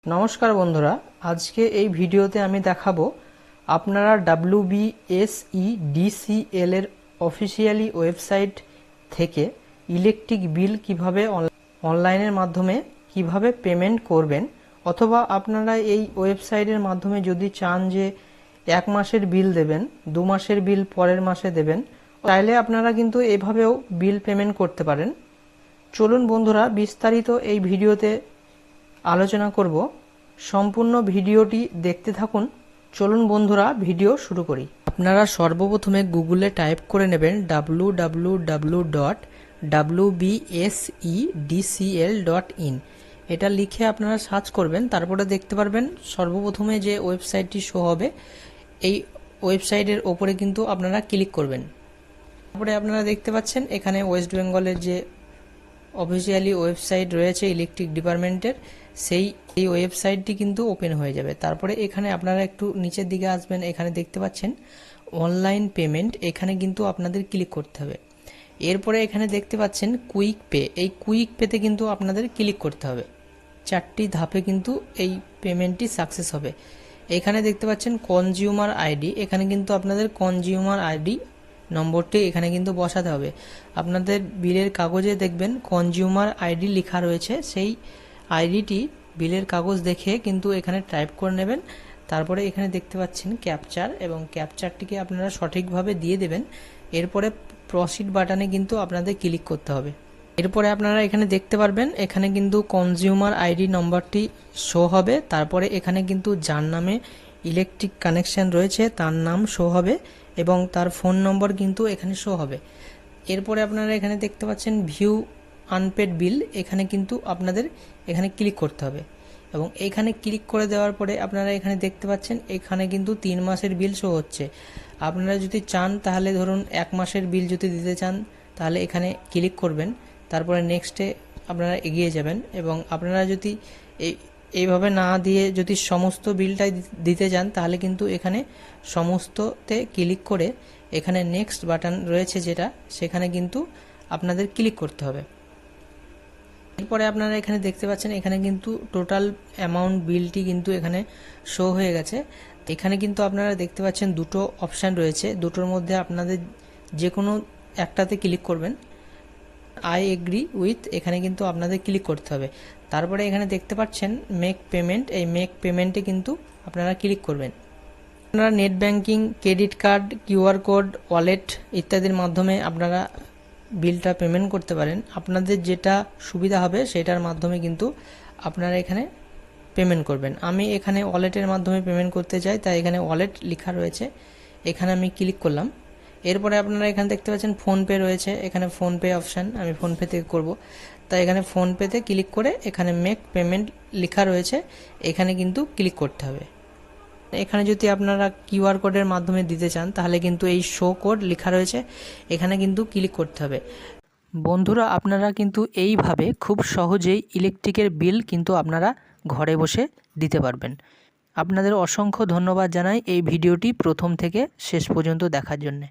নমস্কার বন্ধুরা, আজকে এই ভিডিওতে আমি দেখাবো আপনারা WBSEDCL এর অফিসিয়ালি ওয়েবসাইট থেকে ইলেকট্রিক বিল কিভাবে অনলাইনের মাধ্যমে কিভাবে পেমেন্ট করবেন, অথবা আপনারা এই ওয়েবসাইটের মাধ্যমে যদি চান যে 1 মাসের বিল দেবেন, 2 মাসের বিল পরের মাসে দেবেন, তাইলে আপনারা কিন্তু এভাবেও বিল পেমেন্ট করতে পারেন। চলুন বন্ধুরা, বিস্তারিত এই ভিডিওতে আলোচনা করব। সম্পূর্ণ ভিডিওটি দেখতে থাকুন। চলুন বন্ধুরা, ভিডিও শুরু করি। আপনারা সর্বপ্রথমে গুগলে টাইপ করে নেবেন www.wbsedcl.in। এটা লিখে আপনারা সার্চ করবেন, তারপরে দেখতে পারবেন সর্বপ্রথমে যে ওয়েবসাইটটি শো হবে, এই ওয়েবসাইটের ওপরে কিন্তু আপনারা ক্লিক করবেন। তারপরে আপনারা দেখতে পাচ্ছেন এখানে ওয়েস্ট বেঙ্গলের যে অফিসিয়ালি ওয়েবসাইট রয়েছে ইলেকট্রিক ডিপার্টমেন্টের, সেই ওয়েবসাইটটি কিন্তু ওপেন হয়ে যাবে। তারপরে এখানে আপনারা একটু নিচের দিকে আসবেন, এখানে দেখতে পাচ্ছেন অনলাইন পেমেন্ট, এখানে কিন্তু আপনাদের ক্লিক করতে হবে। এরপরে এখানে দেখতে পাচ্ছেন কুইক পে, এই কুইক পেতে কিন্তু আপনাদের ক্লিক করতে হবে। 4টি ধাপে কিন্তু এই পেমেন্টটি সাকসেস হবে। এখানে দেখতে পাচ্ছেন কনজিউমার আইডি, এখানে কিন্তু আপনাদের কনজিউমার আইডি নম্বরটি এখানে কিন্তু বসাতে হবে। আপনাদের বিলের কাগজে দেখবেন কনজিউমার আইডি লেখা রয়েছে, সেই আইডিটি বিলের কাগজ দেখে কিন্তু এখানে টাইপ করে নেবেন। তারপরে এখানে দেখতে পাচ্ছেন ক্যাপচার, এবং ক্যাপচারটিকে আপনারা সঠিকভাবে দিয়ে দেবেন। এরপরে প্রসিড বাটনে কিন্তু আপনাদের ক্লিক করতে হবে। এরপরে আপনারা এখানে দেখতে পারবেন এখানে কিন্তু কনজিউমার আইডি নম্বরটি শো হবে। তারপরে এখানে কিন্তু যার নামে ইলেকট্রিক কানেকশন রয়েছে তার নাম শো হবে, এবং তার ফোন নম্বর কিন্তু এখানে শো হবে। এরপরে আপনারা এখানে দেখতে পাচ্ছেন ভিউ আনপেড বিল, এখানে কিন্তু আপনাদের এখানে ক্লিক করতে হবে, এবং এখানে ক্লিক করে দেওয়ার পরে আপনারা এখানে দেখতে পাচ্ছেন এখানে কিন্তু 3 মাসের বিল শো হচ্ছে। আপনারা যদি চান তাহলে ধরুন 1 মাসের বিল যদি দিতে চান তাহলে এখানে ক্লিক করবেন, তারপরে নেক্সটে আপনারা এগিয়ে যাবেন। এবং আপনারা যদি এইভাবে না দিয়ে যদি সমস্ত বিলটাই দিতে চান তাহলে কিন্তু এখানে সমস্ততে ক্লিক করে এখানে নেক্সট বাটন রয়েছে যেটা, সেখানে কিন্তু আপনাদের ক্লিক করতে হবে। এরপরে আপনারা এখানে দেখতে পাচ্ছেন এখানে কিন্তু টোটাল অ্যামাউন্ট বিলটি কিন্তু এখানে শো হয়ে গেছে। এখানে কিন্তু আপনারা দেখতে পাচ্ছেন দুটো অপশান রয়েছে, দুটোর মধ্যে আপনাদের যে কোনো একটাতে ক্লিক করবেন। আই এগ্রি উইথ, এখানে কিন্তু আপনাদের ক্লিক করতে হবে। তারপরে এখানে দেখতে পাচ্ছেন মেক পেমেন্ট, এই মেক পেমেন্টে কিন্তু আপনারা ক্লিক করবেন। আপনারা net banking, credit card, QR code, wallet ইত্যাদির মাধ্যমে আপনারা বিলটা পেমেন্ট করতে পারেন। আপনাদের যেটা সুবিধা হবে সেটার মাধ্যমে কিন্তু আপনারা এখানে পেমেন্ট করবেন। আমি এখানে ওয়ালেটের মাধ্যমে পেমেন্ট করতে চাই, তাই এখানে ওয়ালেট লেখা রয়েছে, এখানে আমি ক্লিক করলাম। এরপরে আপনারা এখানে দেখতে পাচ্ছেন ফোনপে রয়েছে, এখানে ফোনপে অপশান, আমি ফোনপে থেকে করব, তাই এখানে ফোনপেতে ক্লিক করে এখানে মেক পেমেন্ট লেখা রয়েছে, এখানে কিন্তু ক্লিক করতে হবে। এখানে যদি আপনারা কিউআর কোডের মাধ্যমে দিতে চান তাহলে কিন্তু এই শো কোড লেখা রয়েছে, এখানে কিন্তু ক্লিক করতে হবে। বন্ধুরা, আপনারা কিন্তু এইভাবে খুব সহজেই ইলেকট্রিকের বিল কিন্তু আপনারা ঘরে বসে দিতে পারবেন। আপনাদের অসংখ্য ধন্যবাদ জানাই এই ভিডিওটি প্রথম থেকে শেষ পর্যন্ত দেখার জন্যে।